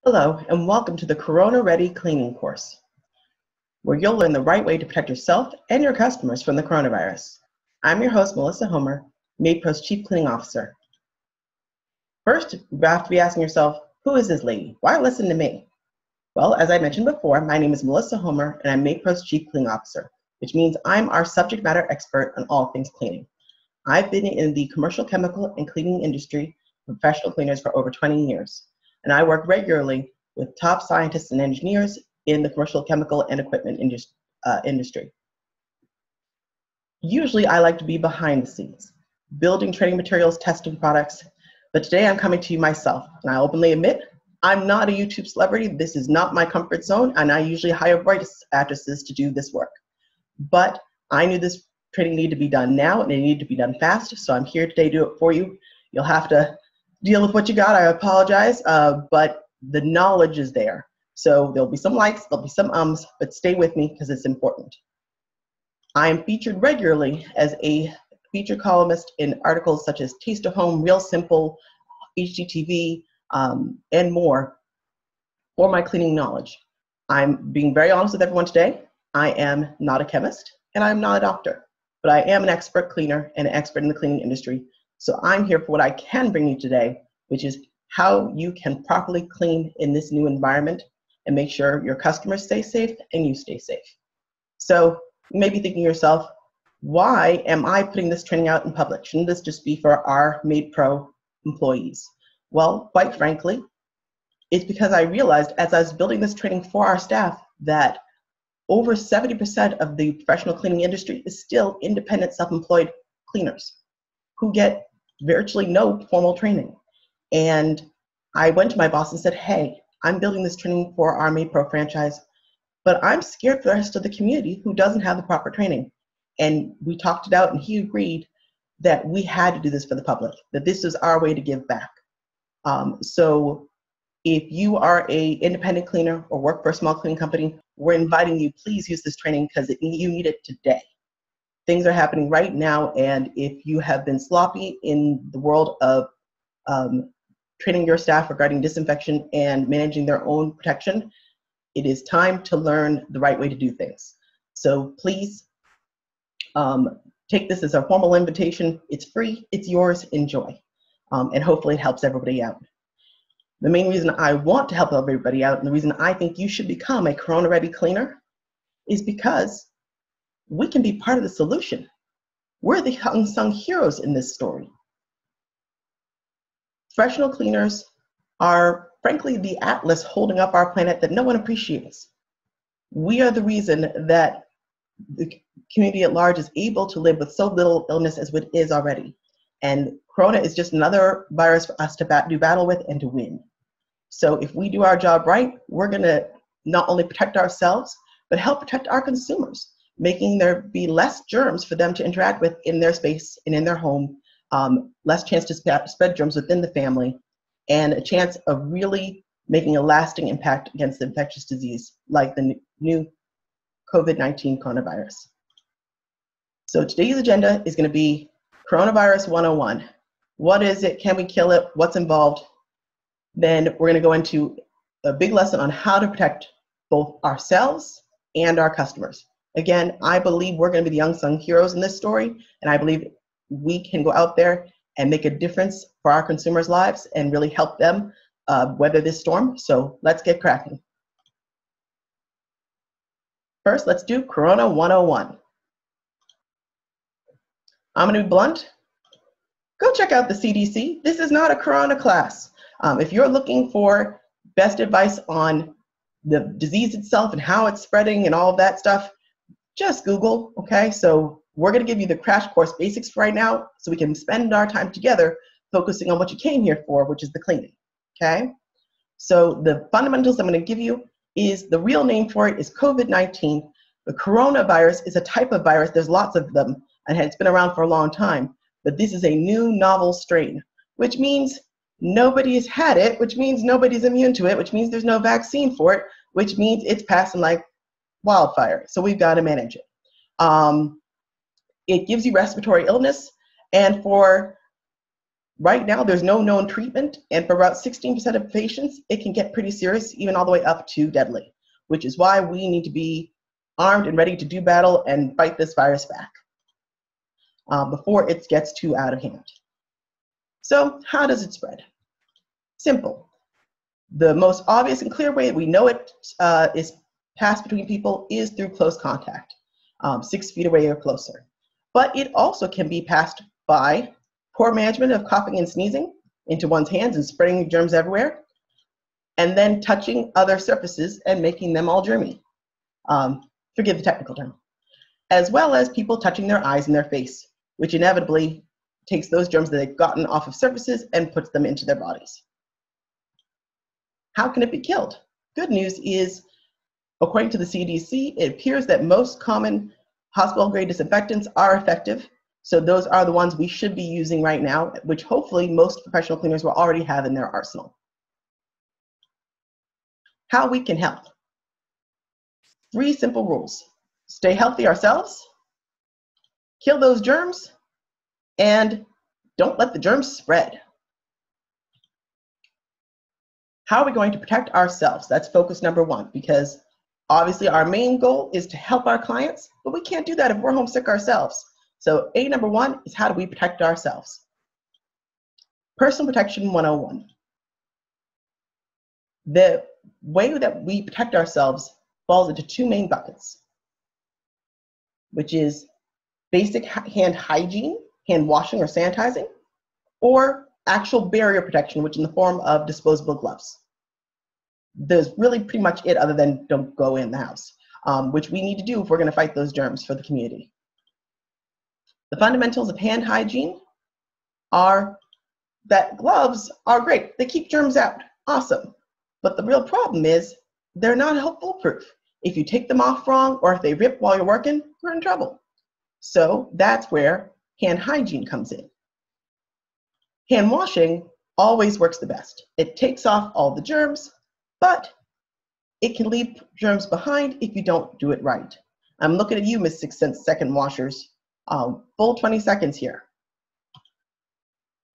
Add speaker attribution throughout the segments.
Speaker 1: Hello, and welcome to the Corona Ready Cleaning course, where you'll learn the right way to protect yourself and your customers from the coronavirus. I'm your host, Melissa Homer, MaidPro's Chief Cleaning Officer. First, you have to be asking yourself, who is this lady? Why listen to me? Well, as I mentioned before, my name is Melissa Homer, and I'm MaidPro's Chief Cleaning Officer, which means I'm our subject matter expert on all things cleaning. I've been in the commercial chemical and cleaning industry, professional cleaners for over 20 years. And I work regularly with top scientists and engineers in the commercial chemical and equipment industry. Usually I like to be behind the scenes, building training materials, testing products, but today I'm coming to you myself, and I openly admit I'm not a YouTube celebrity. This is not my comfort zone, and I usually hire voice actresses to do this work. But I knew this training needed to be done now, and it needed to be done fast, so I'm here today to do it for you. You'll have to deal with what you got. I apologize, but the knowledge is there. So there'll be some likes, there'll be some ums, but stay with me because it's important. I am featured regularly as a featured columnist in articles such as Taste of Home, Real Simple, HGTV, and more for my cleaning knowledge. I'm being very honest with everyone today. I am not a chemist and I'm not a doctor, but I am an expert cleaner and an expert in the cleaning industry. So I'm here for what I can bring you today, which is how you can properly clean in this new environment and make sure your customers stay safe and you stay safe. So you may be thinking to yourself, why am I putting this training out in public? Shouldn't this just be for our MaidPro employees? Well, quite frankly, it's because I realized as I was building this training for our staff that over 70% of the professional cleaning industry is still independent self-employed cleaners who get virtually no formal training. And I went to my boss and said, hey, I'm building this training for our MaidPro franchise, but I'm scared for the rest of the community who doesn't have the proper training. And we talked it out and he agreed that we had to do this for the public, that this is our way to give back. So if you are an independent cleaner or work for a small cleaning company, we're inviting you, please use this training because you need it today. Things are happening right now, and if you have been sloppy in the world of training your staff regarding disinfection and managing their own protection, it is time to learn the right way to do things. So please take this as a formal invitation. It's free, it's yours, enjoy. And hopefully it helps everybody out. The main reason I want to help everybody out and the reason I think you should become a Corona Ready cleaner is because we can be part of the solution. We're the unsung heroes in this story. Professional cleaners are, frankly, the atlas holding up our planet that no one appreciates. We are the reason that the community at large is able to live with so little illness as it is already. And Corona is just another virus for us to do battle with and to win. So if we do our job right, we're gonna not only protect ourselves, but help protect our consumers, making there be less germs for them to interact with in their space and in their home, less chance to spread germs within the family, and a chance of really making a lasting impact against the infectious disease like the new COVID-19 coronavirus. So today's agenda is going to be Coronavirus 101. What is it? Can we kill it? What's involved? Then we're going to go into a big lesson on how to protect both ourselves and our customers. Again, I believe we're going to be the unsung heroes in this story, and I believe we can go out there and make a difference for our consumers' lives and really help them weather this storm. So let's get cracking. First, let's do Corona 101. I'm going to be blunt. Go check out the CDC. This is not a Corona class. If you're looking for best advice on the disease itself and how it's spreading and all of that stuff, just Google, okay? So we're gonna give you the crash course basics for right now so we can spend our time together focusing on what you came here for, which is the cleaning, okay? So the fundamentals I'm gonna give you is the real name for it is COVID-19. The coronavirus is a type of virus, there's lots of them, and it's been around for a long time, but this is a new novel strain, which means nobody has had it, which means nobody's immune to it, which means there's no vaccine for it, which means it's passing like wildfire. So we've got to manage it. It gives you respiratory illness, and for Right now, there's no known treatment, and for about 16% of patients, it can get pretty serious, even all the way up to deadly, which is why we need to be armed and ready to do battle and fight this virus back before it gets too out of hand. So how does it spread? Simple. The most obvious and clear way that we know it is passed between people is through close contact, 6 feet away or closer. But it also can be passed by poor management of coughing and sneezing into one's hands and spreading germs everywhere, and then touching other surfaces and making them all germy. Forgive the technical term. As well as people touching their eyes and their face, which inevitably takes those germs that they've gotten off of surfaces and puts them into their bodies. How can it be killed? Good news is, according to the CDC, it appears that most common hospital-grade disinfectants are effective. So those are the ones we should be using right now, which hopefully most professional cleaners will already have in their arsenal. How we can help. 3 simple rules. Stay healthy ourselves, kill those germs, and don't let the germs spread. How are we going to protect ourselves? That's focus number 1, because obviously our main goal is to help our clients, but we can't do that if we're homesick ourselves. So number 1 is, how do we protect ourselves? Personal Protection 101. The way that we protect ourselves falls into 2 main buckets, which is basic hand hygiene, hand washing or sanitizing, or actual barrier protection, which is in the form of disposable gloves. There's really pretty much it, other than don't go in the house, which we need to do if we're going to fight those germs for the community. The fundamentals of hand hygiene are that gloves are great. They keep germs out. Awesome. But the real problem is they're not foolproof. If you take them off wrong, or if they rip while you're working, you're in trouble. So that's where hand hygiene comes in. Hand washing always works the best. It takes off all the germs, but it can leave germs behind if you don't do it right. I'm looking at you, Miss 6-second washers. Full 20 seconds here.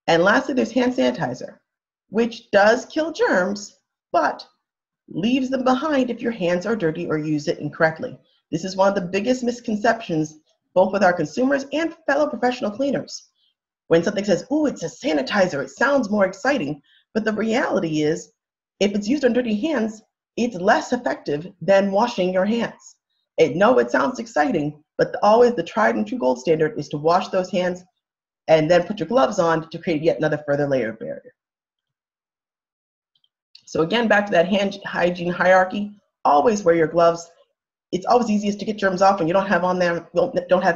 Speaker 1: And lastly, there's hand sanitizer, which does kill germs, but leaves them behind if your hands are dirty or use it incorrectly. This is one of the biggest misconceptions, both with our consumers and fellow professional cleaners. When something says, "Ooh, it's a sanitizer," it sounds more exciting, but the reality is, if it's used on dirty hands, it's less effective than washing your hands. No, it sounds exciting, but always the tried and true gold standard is to wash those hands and then put your gloves on to create yet another further layer of barrier. So again, back to that hand hygiene hierarchy, always wear your gloves. It's always easiest to get germs off when you don't have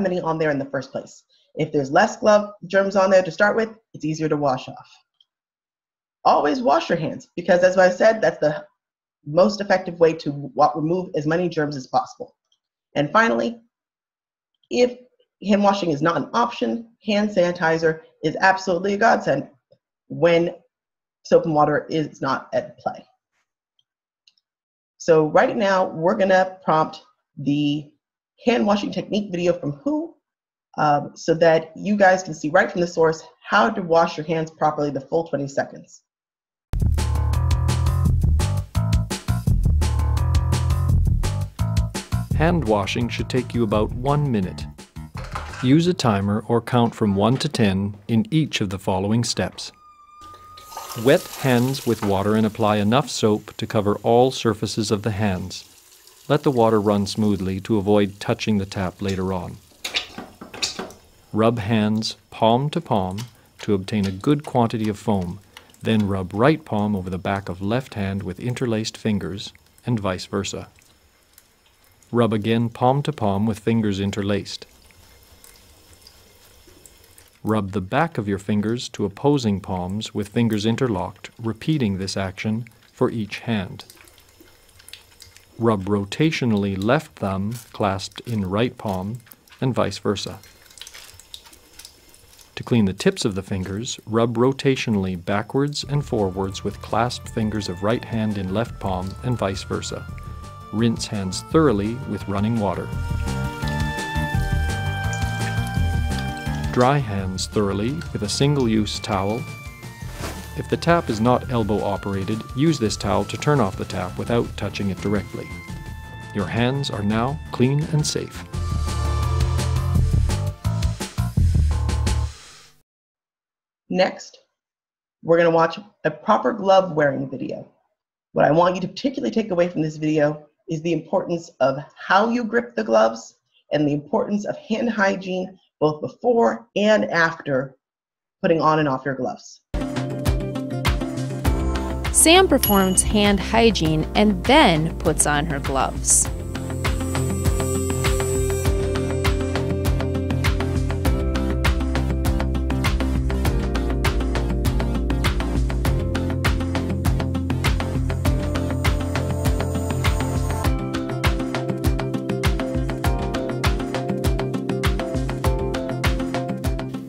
Speaker 1: many on there in the first place. If there's less glove germs on there to start with, it's easier to wash off. Always wash your hands, because as I said, that's the most effective way to remove as many germs as possible. And finally, if hand washing is not an option, hand sanitizer is absolutely a godsend when soap and water is not at play. So right now, we're gonna prompt the hand washing technique video from WHO so that you guys can see right from the source how to wash your hands properly the full 20 seconds.
Speaker 2: Hand washing should take you about 1 minute. Use a timer or count from 1 to 10 in each of the following steps. Wet hands with water and apply enough soap to cover all surfaces of the hands. Let the water run smoothly to avoid touching the tap later on. Rub hands palm to palm to obtain a good quantity of foam. Then rub right palm over the back of left hand with interlaced fingers, and vice versa. Rub again palm to palm with fingers interlaced. Rub the back of your fingers to opposing palms with fingers interlocked, repeating this action for each hand. Rub rotationally left thumb clasped in right palm, and vice versa. To clean the tips of the fingers, rub rotationally backwards and forwards with clasped fingers of right hand in left palm, and vice versa. Rinse hands thoroughly with running water. Dry hands thoroughly with a single-use towel If the tap is not elbow operated, use this towel to turn off the tap without touching it directly. Your hands are now clean and safe.
Speaker 1: Next, we're going to watch a proper glove wearing video. What I want you to particularly take away from this video is the importance of how you grip the gloves and the importance of hand hygiene both before and after putting on and off your gloves.
Speaker 3: Sam performs hand hygiene and then puts on her gloves.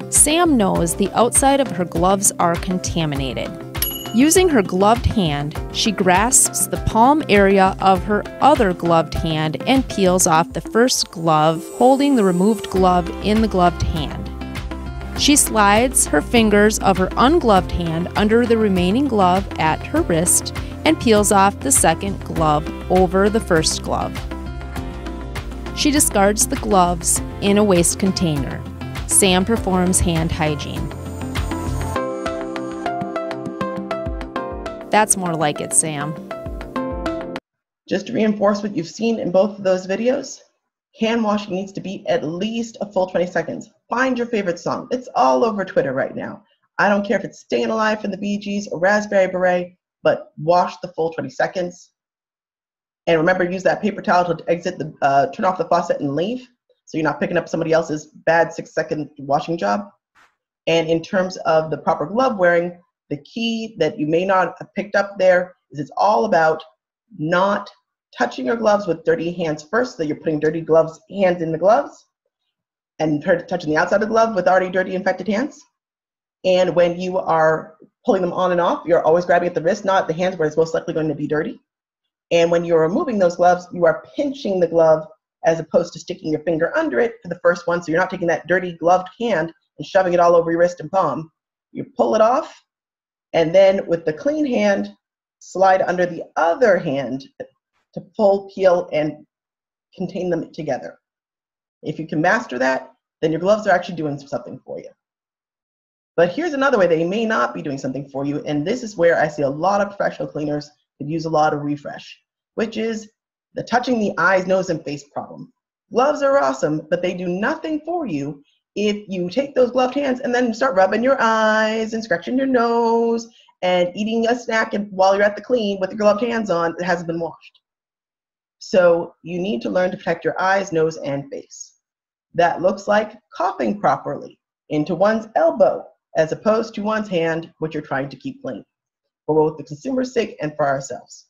Speaker 3: Sam knows the outside of her gloves are contaminated. Using her gloved hand, she grasps the palm area of her other gloved hand and peels off the first glove, holding the removed glove in the gloved hand. She slides her fingers of her ungloved hand under the remaining glove at her wrist and peels off the second glove over the first glove. She discards the gloves in a waste container. Sam performs hand hygiene. That's more like it, Sam.
Speaker 1: Just to reinforce what you've seen in both of those videos, hand washing needs to be at least a full 20 seconds. Find your favorite song. It's all over Twitter right now. I don't care if it's Staying Alive from the Bee Gees or Raspberry Beret, but wash the full 20 seconds. And remember, use that paper towel to exit the, turn off the faucet and leave, so you're not picking up somebody else's bad 6-second washing job. And in terms of the proper glove wearing, the key that you may not have picked up there is it's all about not touching your gloves with dirty hands first, so you're putting dirty hands in the gloves, and touching the outside of the glove with already dirty infected hands. And when you are pulling them on and off, you're always grabbing at the wrist, not the hands where it's most likely going to be dirty. And when you're removing those gloves, you are pinching the glove as opposed to sticking your finger under it for the first one, so you're not taking that dirty gloved hand and shoving it all over your wrist and palm. You pull it off, and then with the clean hand, slide under the other hand to pull, peel, and contain them together. If you can master that, then your gloves are actually doing something for you. But here's another way they may not be doing something for you, and this is where I see a lot of professional cleaners could use a lot of refresh, which is the touching the eyes, nose, and face problem. Gloves are awesome, but they do nothing for you if you take those gloved hands and then start rubbing your eyes and scratching your nose and eating a snack while you're at the clean with your gloved hands on that hasn't been washed. So you need to learn to protect your eyes, nose, and face. That looks like coughing properly into one's elbow as opposed to one's hand, which you're trying to keep clean, for both the consumer's sake and for ourselves.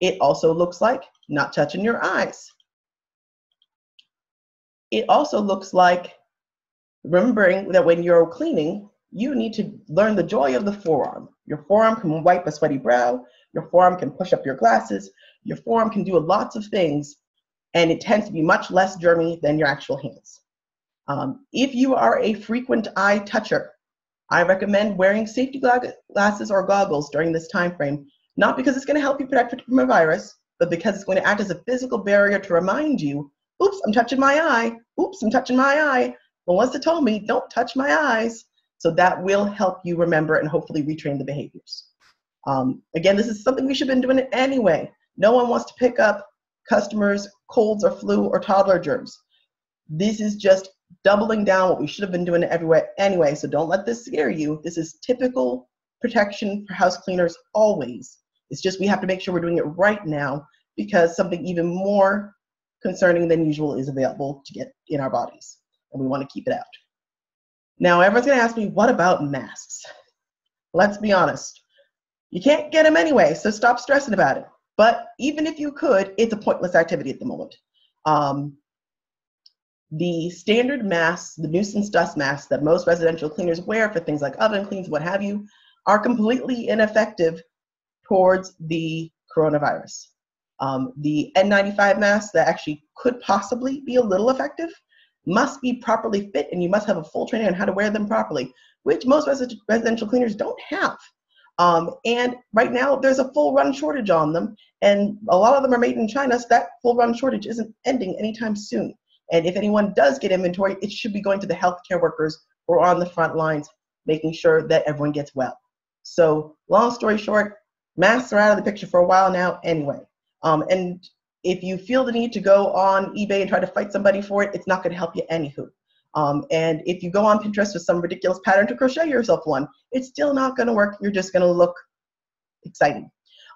Speaker 1: It also looks like not touching your eyes. It also looks like remembering that when you're cleaning, you need to learn the joy of the forearm. Your forearm can wipe a sweaty brow. Your forearm can push up your glasses. Your forearm can do lots of things, and it tends to be much less germy than your actual hands. If you are a frequent eye toucher, I recommend wearing safety glasses or goggles during this time frame, not because it's going to help you protect from a virus, but because it's going to act as a physical barrier to remind you, oops, I'm touching my eye. Oops, I'm touching my eye. Melissa told me, don't touch my eyes. So that will help you remember and hopefully retrain the behaviors. Again, this is something we should have been doing anyway. No one wants to pick up customers' colds or flu or toddler germs. This is just doubling down what we should have been doing everywhere anyway, so don't let this scare you. This is typical protection for house cleaners always. It's just we have to make sure we're doing it right now because something even more concerning than usual is available to get in our bodies, and we want to keep it out. Now, everyone's going to ask me, what about masks? Let's be honest. You can't get them anyway, so stop stressing about it. But even if you could, it's a pointless activity at the moment. The standard masks, the nuisance dust masks that most residential cleaners wear for things like oven cleans, what have you, are completely ineffective towards the coronavirus. The N95 masks that actually could possibly be a little effective must be properly fit, and you must have a full training on how to wear them properly, which most residential cleaners don't have. And right now there's a full run shortage on them, and a lot of them are made in China, so that full run shortage isn't ending anytime soon. And if anyone does get inventory, it should be going to the healthcare workers who are on the front lines, making sure that everyone gets well. So long story short, masks are out of the picture for a while now anyway. And if you feel the need to go on eBay and try to fight somebody for it, it's not going to help you anywho. And if you go on Pinterest with some ridiculous pattern to crochet yourself one, it's still not going to work. You're just going to look exciting.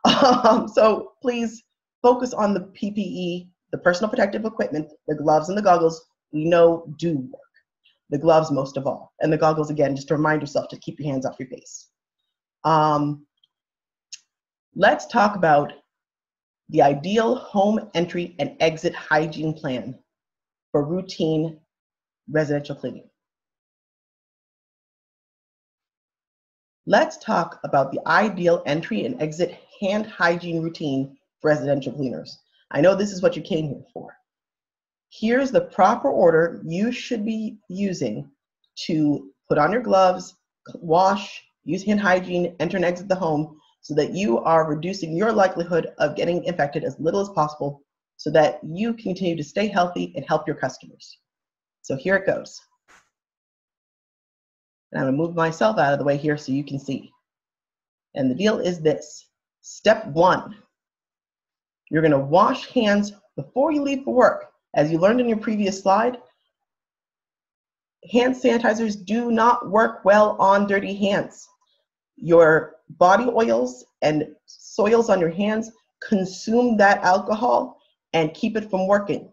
Speaker 1: So please focus on the PPE, the personal protective equipment, the gloves and the goggles we know do work. The gloves most of all. And the goggles, again, just to remind yourself to keep your hands off your face. Let's talk about the ideal home entry and exit hygiene plan for routine residential cleaning. Let's talk about the ideal entry and exit hand hygiene routine for residential cleaners. I know this is what you came here for. Here's the proper order you should be using to put on your gloves, wash, use hand hygiene, enter and exit the home, so that you are reducing your likelihood of getting infected as little as possible, so that you continue to stay healthy and help your customers. So here it goes. And I'm going to move myself out of the way here so you can see. And the deal is this. Step 1, you're going to wash hands before you leave for work. As you learned in your previous slide, hand sanitizers do not work well on dirty hands. Your body oils and soils on your hands consume that alcohol and keep it from working.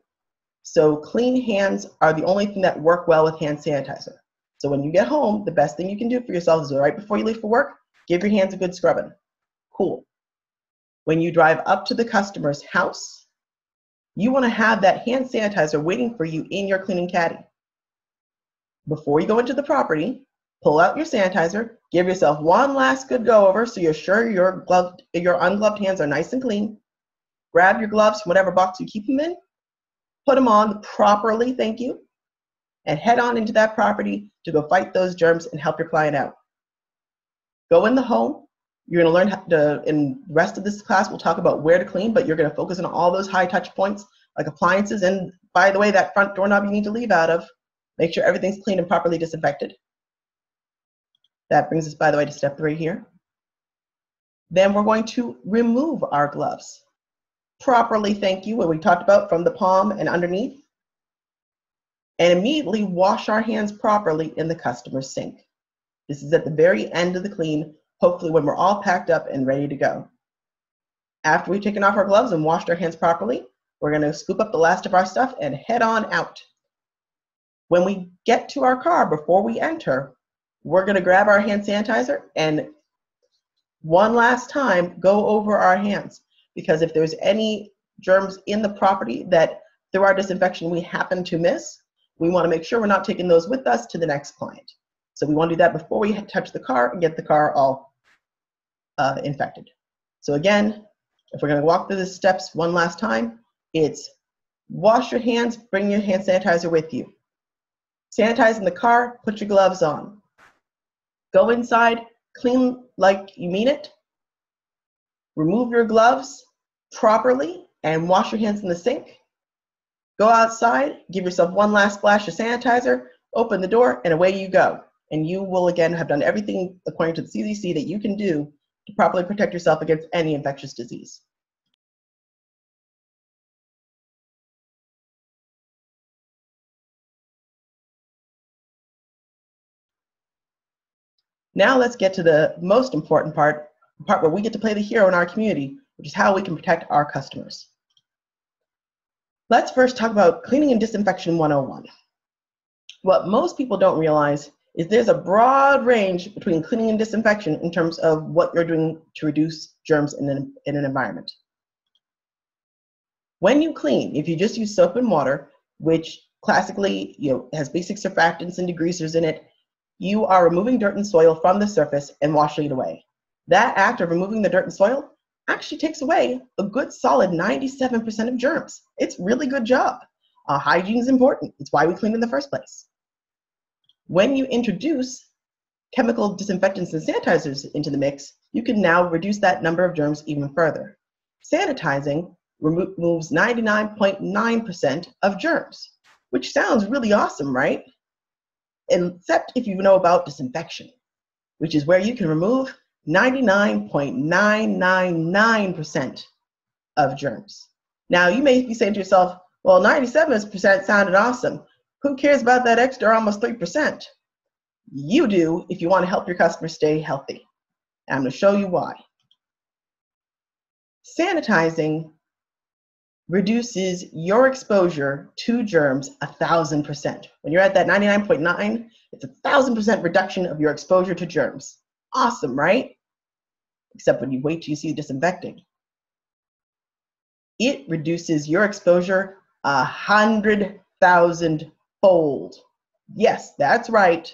Speaker 1: So clean hands are the only thing that work well with hand sanitizer. So when you get home, the best thing you can do for yourself is right before you leave for work, give your hands a good scrubbing. Cool. When you drive up to the customer's house, you want to have that hand sanitizer waiting for you in your cleaning caddy. Before you go into the property, pull out your sanitizer, give yourself one last good go over so you're sure your ungloved hands are nice and clean. Grab your gloves from whatever box you keep them in, put them on properly, thank you, and head on into that property to go fight those germs and help your client out. Go in the home. You're going to learn how to, in the rest of this class, we'll talk about where to clean, but you're going to focus on all those high touch points like appliances. And by the way, that front doorknob you need to leave out of, make sure everything's clean and properly disinfected. That brings us, by the way, to step 3 here. Then we're going to remove our gloves. Properly, thank you, what we talked about from the palm and underneath. And immediately wash our hands properly in the customer's sink. This is at the very end of the clean, hopefully when we're all packed up and ready to go. After we've taken off our gloves and washed our hands properly, we're going to scoop up the last of our stuff and head on out. When we get to our car, before we enter, we're going to grab our hand sanitizer and one last time go over our hands, because if there's any germs in the property that through our disinfection we happen to miss, we want to make sure we're not taking those with us to the next client. So we want to do that before we touch the car and get the car all infected. So again, if we're going to walk through the steps one last time, it's wash your hands, bring your hand sanitizer with you. Sanitize in the car, put your gloves on. Go inside, clean like you mean it. Remove your gloves properly and wash your hands in the sink. Go outside, give yourself one last splash of sanitizer, open the door, and away you go. And you will again have done everything according to the CDC that you can do to properly protect yourself against any infectious disease. Now let's get to the most important part, the part where we get to play the hero in our community, which is how we can protect our customers. Let's first talk about cleaning and disinfection 101. What most people don't realize is there's a broad range between cleaning and disinfection in terms of what you're doing to reduce germs in an environment. When you clean, if you just use soap and water, which classically has basic surfactants and degreasers in it, you are removing dirt and soil from the surface and washing it away. That act of removing the dirt and soil actually takes away a good solid 97% of germs. It's a really good job. Hygiene is important. It's why we clean in the first place. When you introduce chemical disinfectants and sanitizers into the mix, you can now reduce that number of germs even further. Sanitizing removes 99.9% of germs, which sounds really awesome, right? Except if you know about disinfection, which is where you can remove 99.999% of germs. Now, you may be saying to yourself, well, 97% sounded awesome. Who cares about that extra almost 3%? You do if you want to help your customers stay healthy. And I'm going to show you why. Sanitizing reduces your exposure to germs 1,000%. When you're at that 99.9, it's 1,000% reduction of your exposure to germs. Awesome, right? Except when you wait till you see disinfecting. It reduces your exposure 100,000-fold. Yes, that's right.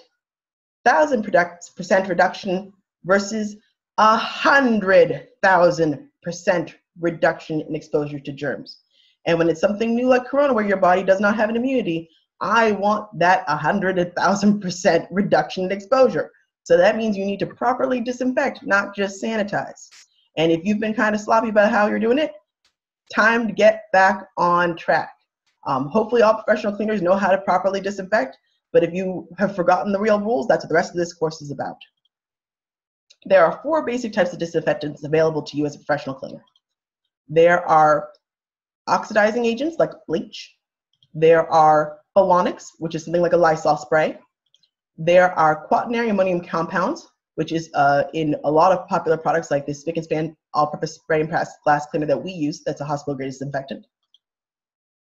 Speaker 1: 1,000% reduction versus 100,000% reduction in exposure to germs. And when it's something new like Corona, where your body does not have an immunity, I want that 100,000% reduction in exposure. So that means you need to properly disinfect, not just sanitize. And if you've been kind of sloppy about how you're doing it, time to get back on track. Hopefully all professional cleaners know how to properly disinfect, but if you have forgotten the real rules, that's what the rest of this course is about. There are 4 basic types of disinfectants available to you as a professional cleaner. There are oxidizing agents like bleach. There are pholonics, which is something like a Lysol spray. There are quaternary ammonium compounds, which is in a lot of popular products like this spick and span all-purpose spray and glass cleaner that we use. That's a hospital-grade disinfectant.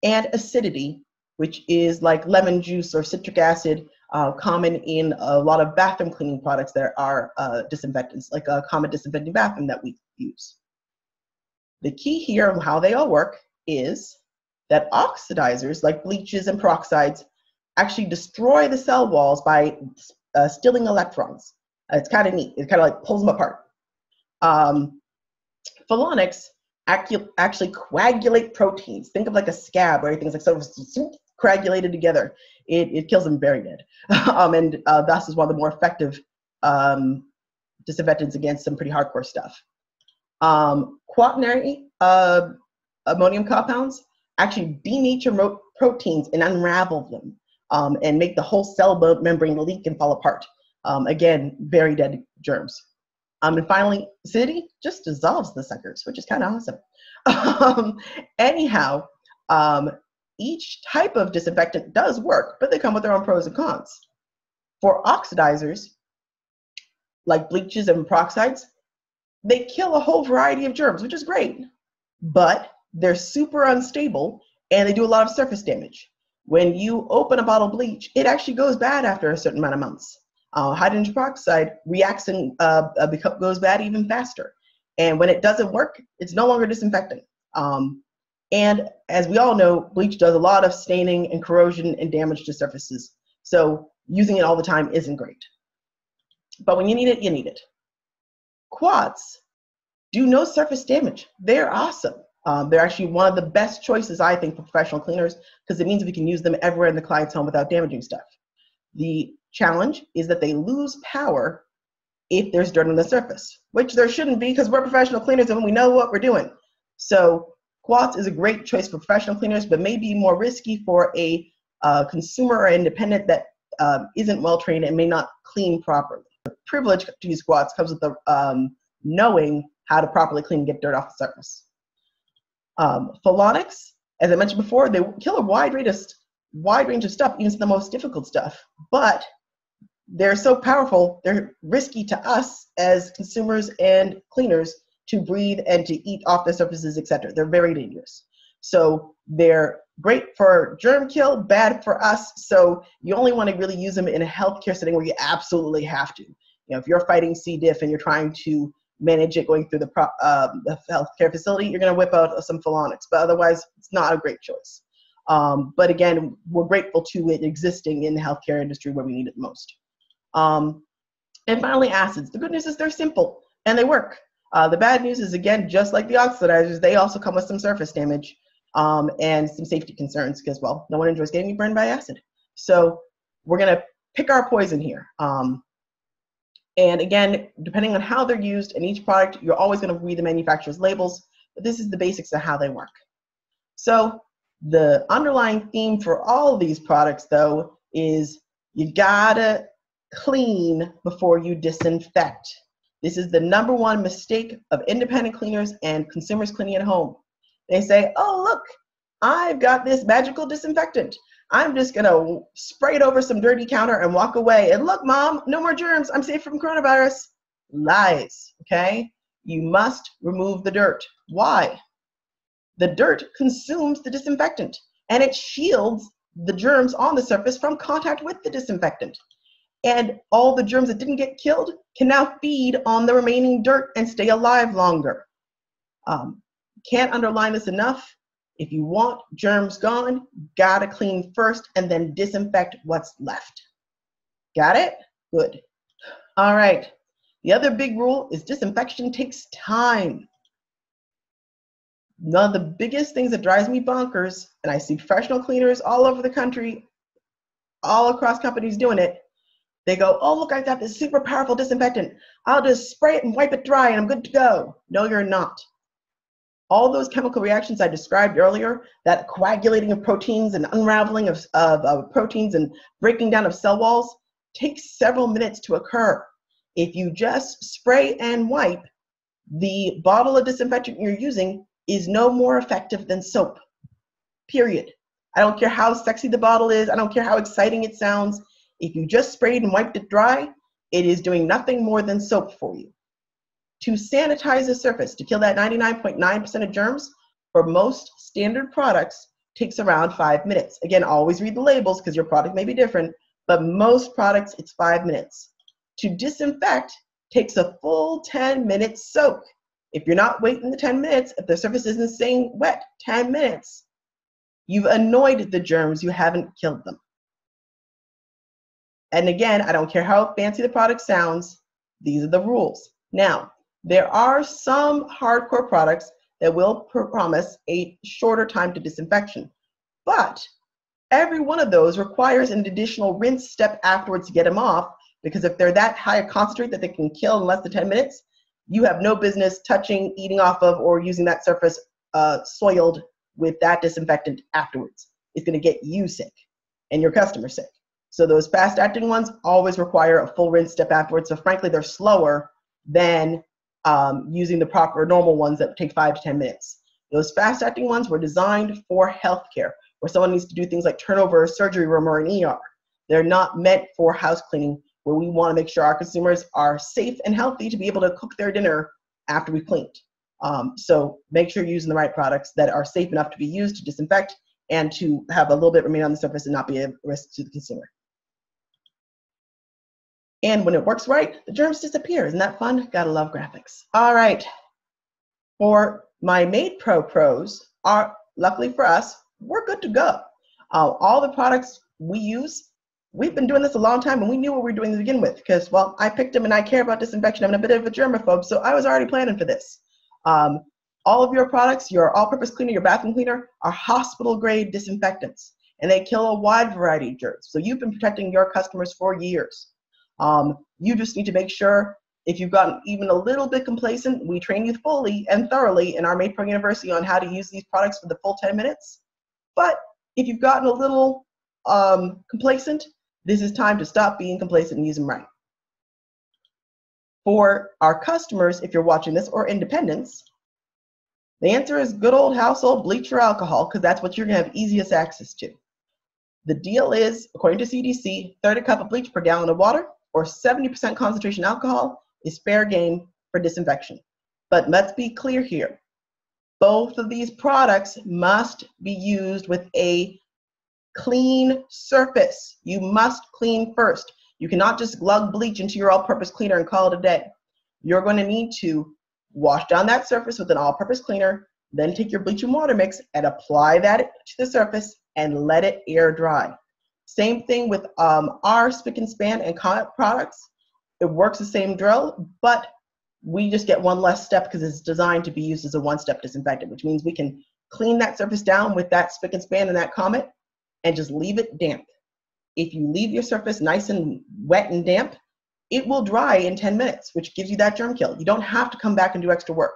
Speaker 1: And acidity, which is like lemon juice or citric acid, common in a lot of bathroom cleaning products that are disinfectants, like a common disinfecting bathroom that we use. The key here of how they all work is that oxidizers, like bleaches and peroxides, actually destroy the cell walls by stealing electrons. It's kind of neat. It kind of like pulls them apart. Pholonics actually coagulate proteins. Think of like a scab where everything's like sort of coagulated together. It kills them very dead. And thus is one of the more effective disinfectants against some pretty hardcore stuff. Quaternary ammonium compounds actually denature proteins and unravel them and make the whole cell membrane leak and fall apart. Again, very dead germs. And finally, acidity just dissolves the suckers, which is kind of awesome. Anyhow, each type of disinfectant does work, but they come with their own pros and cons. For oxidizers, like bleaches and peroxides, they kill a whole variety of germs, which is great, but they're super unstable and they do a lot of surface damage. When you open a bottle of bleach, it actually goes bad after a certain amount of months. Hydrogen peroxide reacts and goes bad even faster. And when it doesn't work, it's no longer disinfecting. And as we all know, bleach does a lot of staining and corrosion and damage to surfaces. So using it all the time isn't great. But when you need it, you need it. Quats do no surface damage. They're awesome. They're actually one of the best choices, I think, for professional cleaners, because it means we can use them everywhere in the client's home without damaging stuff. The challenge is that they lose power if there's dirt on the surface, which there shouldn't be because we're professional cleaners and we know what we're doing. So Quats is a great choice for professional cleaners, but may be more risky for a consumer or independent that isn't well trained and may not clean properly. The privilege to use Quats comes with the knowing how to properly clean and get dirt off the surface. Pholonics, as I mentioned before, they kill a wide range of stuff, even some of the most difficult stuff, but they're so powerful, they're risky to us as consumers and cleaners to breathe and to eat off the surfaces, etc. They're very dangerous. So they're great for germ kill, bad for us, so you only want to really use them in a healthcare setting where you absolutely have to. You know, if you're fighting C. diff and you're trying to manage it going through the healthcare facility, you're going to whip out some pholonics, but otherwise it's not a great choice. But again, we're grateful to it existing in the healthcare industry where we need it the most. And finally, acids. The good news is they're simple and they work. The bad news is, again, just like the oxidizers, they also come with some surface damage and some safety concerns because, well, no one enjoys getting burned by acid. So we're going to pick our poison here. And again, depending on how they're used in each product, you're always going to read the manufacturer's labels, but this is the basics of how they work. So the underlying theme for all of these products, though, is you gotta clean before you disinfect. This is the #1 mistake of independent cleaners and consumers cleaning at home. They say, oh, look, I've got this magical disinfectant. I'm just gonna spray it over some dirty counter and walk away. And look, Mom, no more germs. I'm safe from coronavirus. Lies, okay? You must remove the dirt. Why? The dirt consumes the disinfectant and it shields the germs on the surface from contact with the disinfectant. And all the germs that didn't get killed can now feed on the remaining dirt and stay alive longer. Can't underline this enough. If you want germs gone, gotta clean first and then disinfect what's left. Got it? Good. All right. The other big rule is disinfection takes time. One of the biggest things that drives me bonkers, and I see professional cleaners all over the country, all across companies doing it, they go, oh, look, I've got this super powerful disinfectant. I'll just spray it and wipe it dry and I'm good to go. No, you're not. All those chemical reactions I described earlier, that coagulating of proteins and unraveling of proteins and breaking down of cell walls, takes several minutes to occur. If you just spray and wipe, the bottle of disinfectant you're using is no more effective than soap, period. I don't care how sexy the bottle is. I don't care how exciting it sounds. If you just sprayed and wiped it dry, it is doing nothing more than soap for you. To sanitize a surface, to kill that 99.9% of germs, for most standard products, takes around 5 minutes. Again, always read the labels because your product may be different, but most products, it's 5 minutes. To disinfect takes a full 10-minute soak. If you're not waiting the 10 minutes, if the surface isn't staying wet 10 minutes, you've annoyed the germs, you haven't killed them. And again, I don't care how fancy the product sounds, these are the rules. Now, there are some hardcore products that will promise a shorter time to disinfection, but every one of those requires an additional rinse step afterwards to get them off, because if they're that high a concentrate that they can kill in less than 10 minutes, you have no business touching, eating off of, or using that surface soiled with that disinfectant afterwards. It's going to get you sick and your customer sick. So those fast-acting ones always require a full rinse step afterwards. So frankly, they're slower than using the proper normal ones that take 5 to 10 minutes. Those fast-acting ones were designed for healthcare, where someone needs to do things like turn over a surgery room or an ER. They're not meant for house cleaning, where we want to make sure our consumers are safe and healthy to be able to cook their dinner after we cleaned. So make sure you're using the right products that are safe enough to be used to disinfect and to have a little bit remain on the surface and not be a risk to the consumer. And when it works right, the germs disappear. Isn't that fun? Gotta love graphics. All right. For my MaidPro pros, luckily for us, we're good to go. All the products we use, we've been doing this a long time and we knew what we were doing to begin with because, well, I picked them and I care about disinfection. I'm a bit of a germaphobe, so I was already planning for this. All of your products, your all-purpose cleaner, your bathroom cleaner, are hospital-grade disinfectants, and they kill a wide variety of germs. So you've been protecting your customers for years. You just need to make sure if you've gotten even a little bit complacent, we train you fully and thoroughly in our MaidPro University on how to use these products for the full 10 minutes. But if you've gotten a little complacent, this is time to stop being complacent and use them right. For our customers, if you're watching this, or independents, the answer is good old household bleach or alcohol, because that's what you're going to have easiest access to. The deal is, according to CDC, 30 cup of bleach per gallon of water or 70% concentration alcohol is fair game for disinfection. But let's be clear here. Both of these products must be used with a clean surface. You must clean first. You cannot just glug bleach into your all-purpose cleaner and call it a day. You're going to need to wash down that surface with an all-purpose cleaner, then take your bleach and water mix and apply that to the surface and let it air dry. Same thing with our Spick and Span and Comet products. It works the same drill, but we just get one less step because it's designed to be used as a one-step disinfectant, which means we can clean that surface down with that Spick and Span and that Comet and just leave it damp. If you leave your surface nice and wet and damp, it will dry in 10 minutes, which gives you that germ kill. You don't have to come back and do extra work.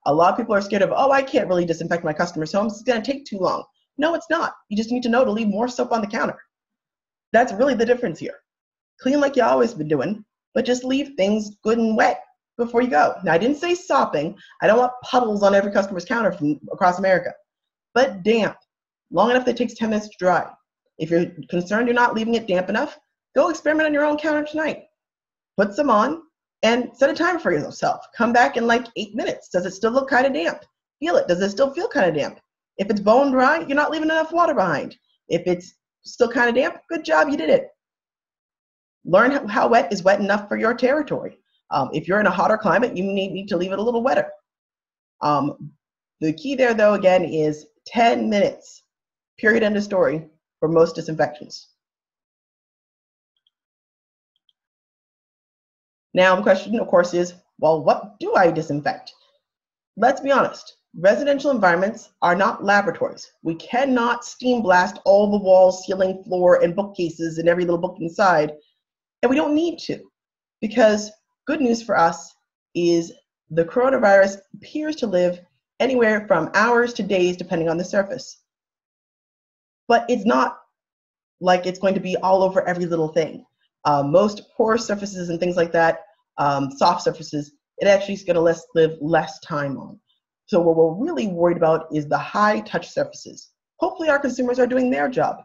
Speaker 1: A lot of people are scared of, oh, I can't really disinfect my customers' homes. It's going to take too long. No, it's not. You just need to know to leave more soap on the counter. That's really the difference here. Clean like you always been doing, but just leave things good and wet before you go. Now, I didn't say sopping. I don't want puddles on every customer's counter from across America, but damp, long enough that it takes 10 minutes to dry. If you're concerned you're not leaving it damp enough, go experiment on your own counter tonight. Put some on and set a timer for yourself. Come back in like 8 minutes. Does it still look kind of damp? Feel it. Does it still feel kind of damp? If it's bone dry, you're not leaving enough water behind. If it's still kind of damp, good job, you did it. Learn how wet is wet enough for your territory. If you're in a hotter climate, you need to leave it a little wetter. The key there, though, again, is 10 minutes, period, end of story, for most disinfections. Now, the question, of course, is, well, what do I disinfect? Let's be honest. Residential environments are not laboratories. We cannot steam blast all the walls, ceiling, floor, and bookcases and every little book inside, and we don't need to, because good news for us is the coronavirus appears to live anywhere from hours to days, depending on the surface. But it's not like it's going to be all over every little thing. Most porous surfaces and things like that, soft surfaces, it actually is going to live less time on. So what we're really worried about is the high touch surfaces. Hopefully our consumers are doing their job.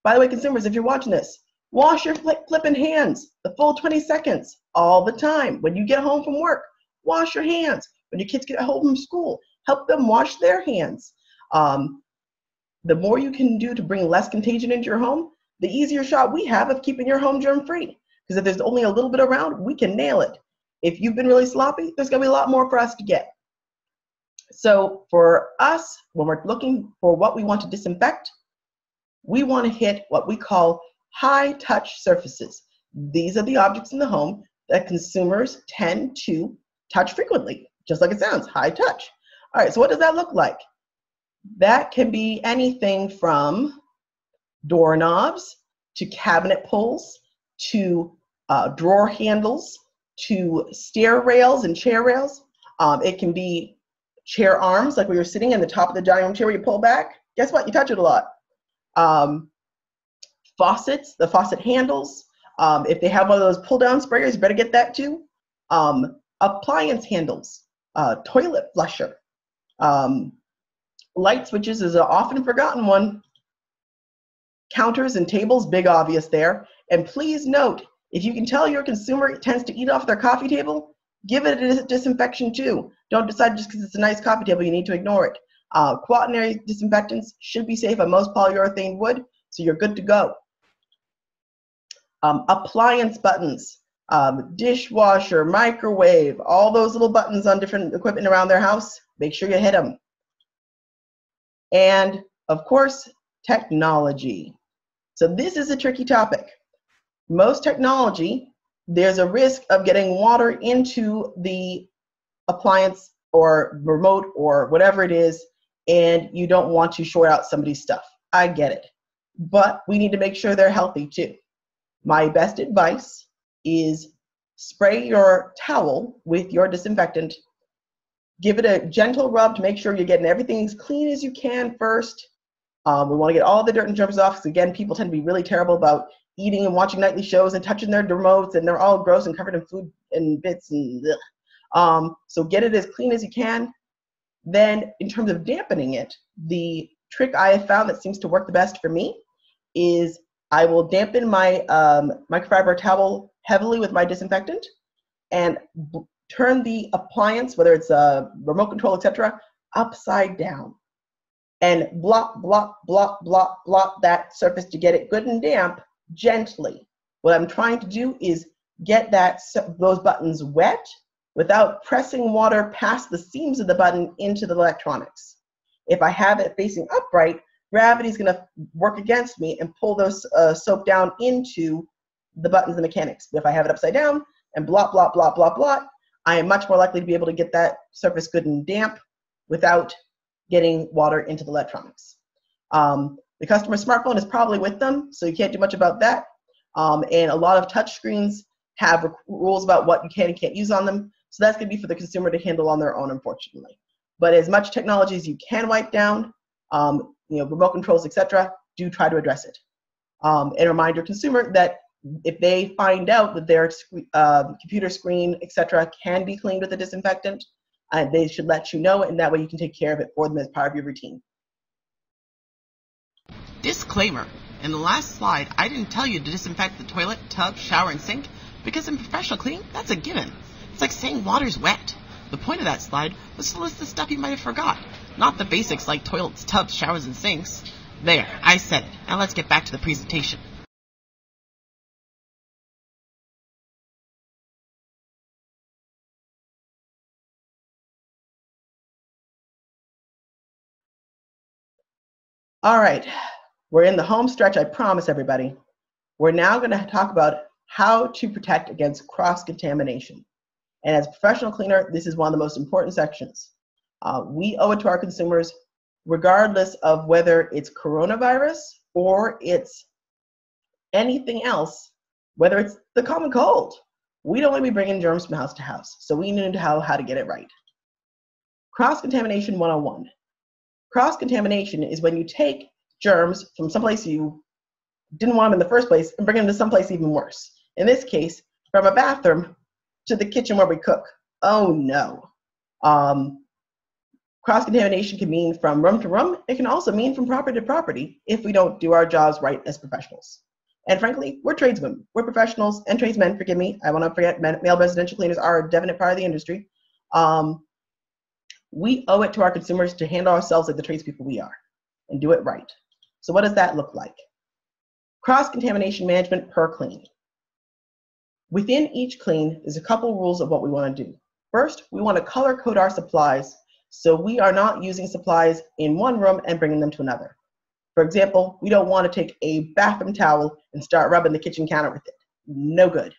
Speaker 1: By the way, consumers, if you're watching this, wash your flipping hands the full 20 seconds all the time. When you get home from work, wash your hands. When your kids get home from school, help them wash their hands. The more you can do to bring less contagion into your home, the easier shot we have of keeping your home germ-free. Because if there's only a little bit around, we can nail it. If you've been really sloppy, there's going to be a lot more for us to get. So for us, when we're looking for what we want to disinfect, we want to hit what we call high-touch surfaces. These are the objects in the home that consumers tend to touch frequently, just like it sounds, high touch. All right, so what does that look like? That can be anything from doorknobs to cabinet pulls to drawer handles to stair rails and chair rails. It can be chair arms, like we were sitting in the top of the dining room chair where you pull back. Guess what? You touch it a lot. Faucets, the faucet handles. If they have one of those pull-down sprayers, you better get that too. Appliance handles, toilet flusher. Light switches is an often forgotten one. Counters and tables, big obvious there. And please note, if you can tell your consumer tends to eat off their coffee table, give it a disinfection too. Don't decide just because it's a nice coffee table you need to ignore it. Quaternary disinfectants should be safe on most polyurethane wood, so you're good to go. Appliance buttons, dishwasher, microwave, all those little buttons on different equipment around their house, make sure you hit them. And of course, technology. So this is a tricky topic. Most technology, there's a risk of getting water into the appliance or remote or whatever it is, and you don't want to short out somebody's stuff. I get it. But we need to make sure they're healthy too. My best advice is spray your towel with your disinfectant. Give it a gentle rub to make sure you're getting everything as clean as you can first. We want to get all the dirt and germs off, because again, people tend to be really terrible about eating and watching nightly shows and touching their remotes, and they're all gross and covered in food and bits and so get it as clean as you can. Then in terms of dampening it, the trick I have found that seems to work the best for me is I will dampen my microfiber towel heavily with my disinfectant and turn the appliance, whether it's a remote control, etc., upside down and blot, blot, blot, blot, blot that surface to get it good and damp gently. What I'm trying to do is get those buttons wet without pressing water past the seams of the button into the electronics. If I have it facing upright, gravity is going to work against me and pull those soap down into the buttons and mechanics. But if I have it upside down and blot, blot, blot, blot, blot, I am much more likely to be able to get that surface good and damp without getting water into the electronics. The customer's smartphone is probably with them, so you can't do much about that. And a lot of touch screens have rules about what you can and can't use on them. So that's going to be for the consumer to handle on their own, unfortunately. But as much technology as you can wipe down, remote controls, etc., do try to address it. And remind your consumer that if they find out that their computer screen, etc., can be cleaned with a disinfectant, they should let you know, and that way you can take care of it for them as part of your routine.
Speaker 4: Disclaimer. In the last slide, I didn't tell you to disinfect the toilet, tub, shower, and sink, because in professional cleaning, that's a given. It's like saying water's wet. The point of that slide was to list the stuff you might have forgot, not the basics like toilets, tubs, showers, and sinks. There, I said it. Now let's get back to the presentation.
Speaker 1: All right, we're in the home stretch, I promise everybody. We're now going to talk about how to protect against cross-contamination. And as a professional cleaner, this is one of the most important sections. We owe it to our consumers, regardless of whether it's coronavirus or it's anything else, whether it's the common cold. We don't want to be bringing germs from house to house, so we need to know how to get it right. Cross-contamination 101. Cross-contamination is when you take germs from someplace you didn't want them in the first place and bring them to someplace even worse. In this case, from a bathroom to the kitchen where we cook. Oh no. Cross-contamination can mean from room to room. It can also mean from property to property if we don't do our jobs right as professionals. And frankly, we're tradesmen. We're professionals and tradesmen, forgive me. I want to forget male residential cleaners are a definite part of the industry. We owe it to our consumers to handle ourselves like the tradespeople we are and do it right. So what does that look like? Cross-contamination management per clean. Within each clean, there's a couple rules of what we want to do. First, we want to color code our supplies so we are not using supplies in one room and bringing them to another. For example, we don't want to take a bathroom towel and start rubbing the kitchen counter with it. No good.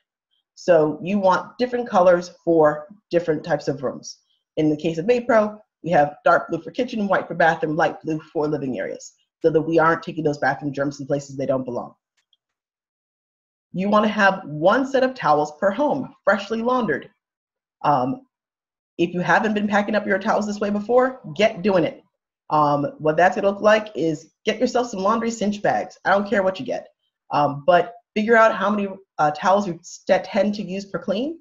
Speaker 1: So you want different colors for different types of rooms. In the case of MaidPro, we have dark blue for kitchen, white for bathroom, light blue for living areas, so that we aren't taking those bathroom germs in places they don't belong. You want to have one set of towels per home, freshly laundered. If you haven't been packing up your towels this way before, get doing it. What that's going to look like is get yourself some laundry cinch bags. I don't care what you get, but figure out how many towels you tend to use per clean.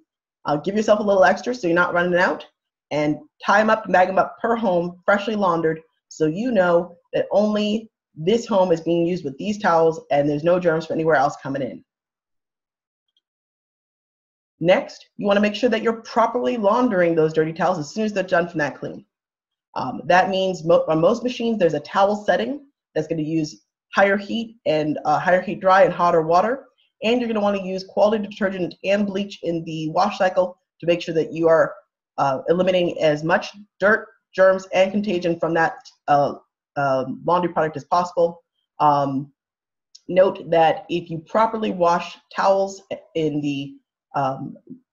Speaker 1: Give yourself a little extra so you're not running out, and tie them up and bag them up per home, freshly laundered, so you know that only this home is being used with these towels and there's no germs from anywhere else coming in. Next, you want to make sure that you're properly laundering those dirty towels as soon as they're done from that clean. That means on most machines, there's a towel setting that's going to use higher heat and higher heat dry and hotter water. And you're going to want to use quality detergent and bleach in the wash cycle to make sure that you are eliminating as much dirt, germs, and contagion from that laundry product as possible. Note that if you properly wash towels in the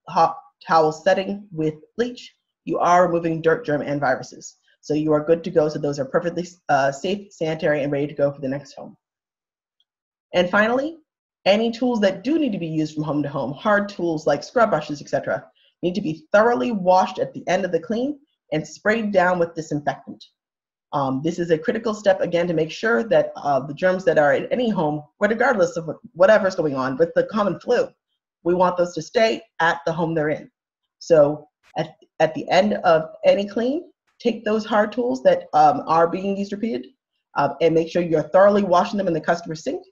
Speaker 1: hot towel setting with bleach, you are removing dirt, germ, and viruses. So you are good to go. So those are perfectly safe, sanitary, and ready to go for the next home. And finally, any tools that do need to be used from home to home, hard tools like scrub brushes, etc., need to be thoroughly washed at the end of the clean and sprayed down with disinfectant. This is a critical step, again, to make sure that the germs that are in any home, regardless of whatever's going on with the common flu, we want those to stay at the home they're in. So at the end of any clean, take those hard tools that are being used repeated and make sure you're thoroughly washing them in the customer sink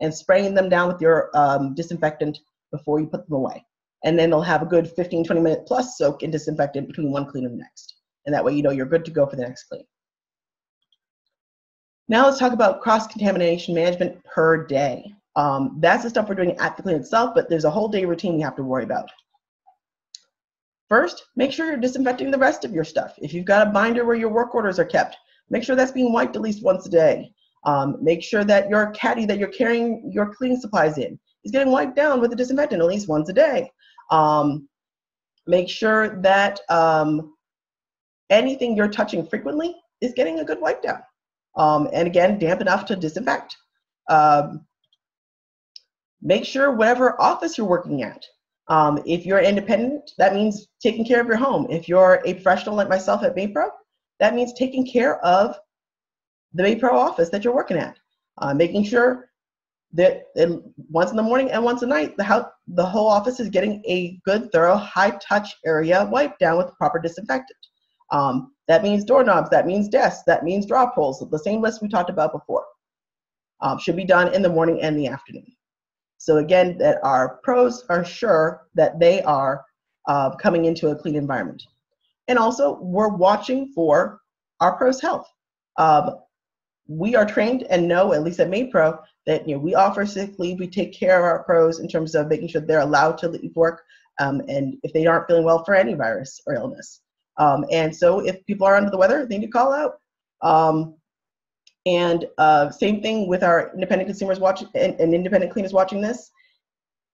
Speaker 1: and spraying them down with your disinfectant before you put them away. And then they'll have a good 15, 20 minute plus soak in disinfectant between one clean and the next. And that way you know you're good to go for the next clean. Now let's talk about cross-contamination management per day. That's the stuff we're doing at the clean itself, but there's a whole day routine you have to worry about. First, make sure you're disinfecting the rest of your stuff. If you've got a binder where your work orders are kept, make sure that's being wiped at least once a day. Make sure that your caddy that you're carrying your cleaning supplies in is getting wiped down with a disinfectant at least once a day. Make sure that anything you're touching frequently is getting a good wipe down. And again, damp enough to disinfect. Make sure whatever office you're working at, If you're independent, that means taking care of your home. If you're a professional like myself at MaidPro, that means taking care of the MaidPro office that you're working at, making sure that once in the morning and once a night, the whole office is getting a good, thorough, high-touch area wiped down with proper disinfectant. That means doorknobs, that means desks, that means drop holes, the same list we talked about before. Should be done in the morning and the afternoon. So again, that our pros are sure that they are coming into a clean environment. And also, we're watching for our pros' health. We are trained and know, at least at MaidPro, that we offer sick leave. We take care of our pros in terms of making sure they're allowed to leave work, and if they aren't feeling well for any virus or illness. And so if people are under the weather, they need to call out. Same thing with our independent consumers watching and independent cleaners watching this.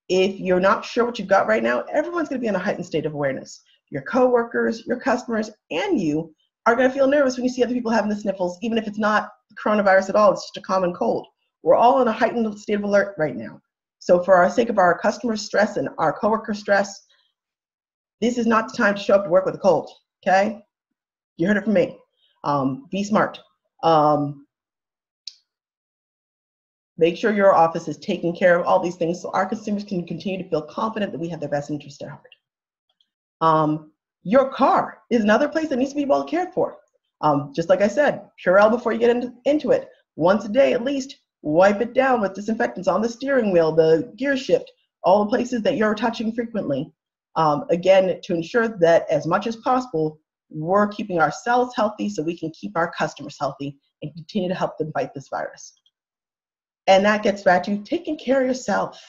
Speaker 1: If you're not sure what you've got right now, everyone's going to be in a heightened state of awareness. Your coworkers, your customers, and you are going to feel nervous when you see other people having the sniffles, even if it's not coronavirus at all, it's just a common cold. We're all in a heightened state of alert right now. So for our sake of our customers' stress and our coworker stress, this is not the time to show up to work with a cold, okay? You heard it from me. Be smart. Make sure your office is taking care of all these things so our consumers can continue to feel confident that we have their best interest at heart. Your car is another place that needs to be well cared for. Just like I said, Purell before you get into it. Once a day at least, wipe it down with disinfectants on the steering wheel, the gear shift, all the places that you're touching frequently. Again, to ensure that as much as possible, we're keeping ourselves healthy so we can keep our customers healthy and continue to help them fight this virus. And that gets back to taking care of yourself.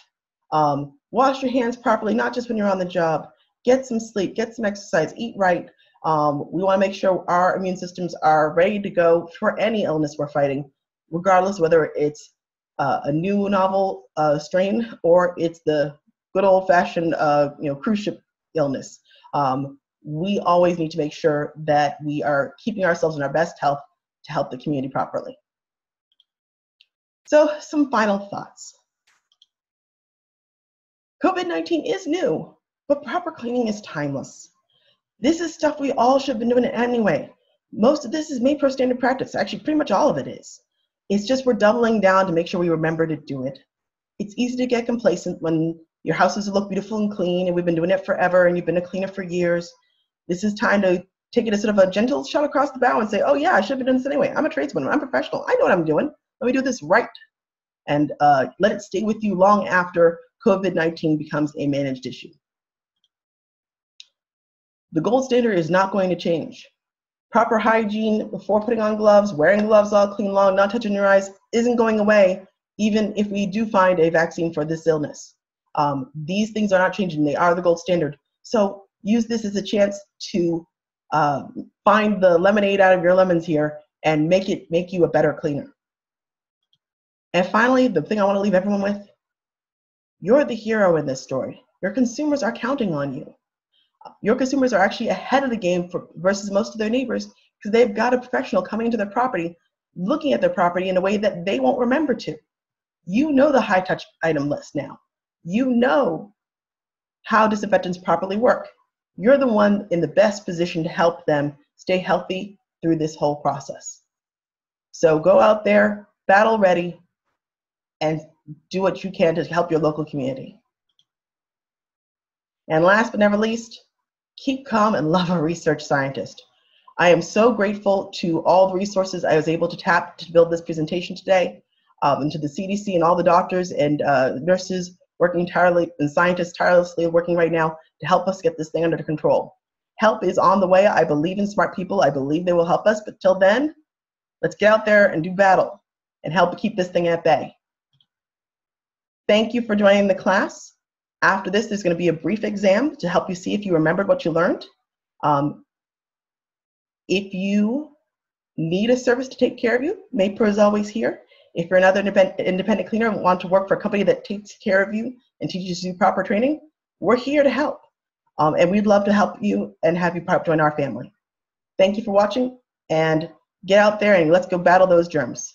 Speaker 1: Wash your hands properly, not just when you're on the job. Get some sleep, get some exercise, eat right. We want to make sure our immune systems are ready to go for any illness we're fighting, regardless whether it's a new novel strain or it's the good old-fashioned cruise ship illness. We always need to make sure that we are keeping ourselves in our best health to help the community properly. So some final thoughts. COVID-19 is new, but proper cleaning is timeless. This is stuff we all should have been doing anyway. Most of this is MaidPro standard practice. Actually, pretty much all of it is. It's just we're doubling down to make sure we remember to do it. It's easy to get complacent when your houses look beautiful and clean, and we've been doing it forever, and you've been a cleaner for years. This is time to take it as sort of a gentle shot across the bow and say, oh yeah, I should have been doing this anyway. I'm a tradesman, I'm a professional, I know what I'm doing. Let me do this right. And let it stay with you long after COVID-19 becomes a managed issue. The gold standard is not going to change. Proper hygiene before putting on gloves, wearing gloves all clean long, not touching your eyes, isn't going away, even if we do find a vaccine for this illness. These things are not changing, they are the gold standard. So use this as a chance to find the lemonade out of your lemons here and make you a better cleaner. And finally, the thing I want to leave everyone with, you're the hero in this story. Your consumers are counting on you. Your consumers are actually ahead of the game versus most of their neighbors because they've got a professional coming into their property, looking at their property in a way that they won't remember to. You know the high-touch item list now. You know how disinfectants properly work. You're the one in the best position to help them stay healthy through this whole process. So go out there, battle ready, and do what you can to help your local community. And last but never least, keep calm and love a research scientist. I am so grateful to all the resources I was able to tap to build this presentation today, and to the CDC and all the doctors and nurses working tirelessly and scientists tirelessly working right now to help us get this thing under control. Help is on the way. I believe in smart people. I believe they will help us, but till then, let's get out there and do battle and help keep this thing at bay. Thank you for joining the class. After this, there's going to be a brief exam to help you see if you remembered what you learned. If you need a service to take care of you, MaidPro is always here. If you're another independent cleaner and want to work for a company that takes care of you and teaches you proper training, we're here to help. And we'd love to help you and have you join our family. Thank you for watching, and get out there and let's go battle those germs.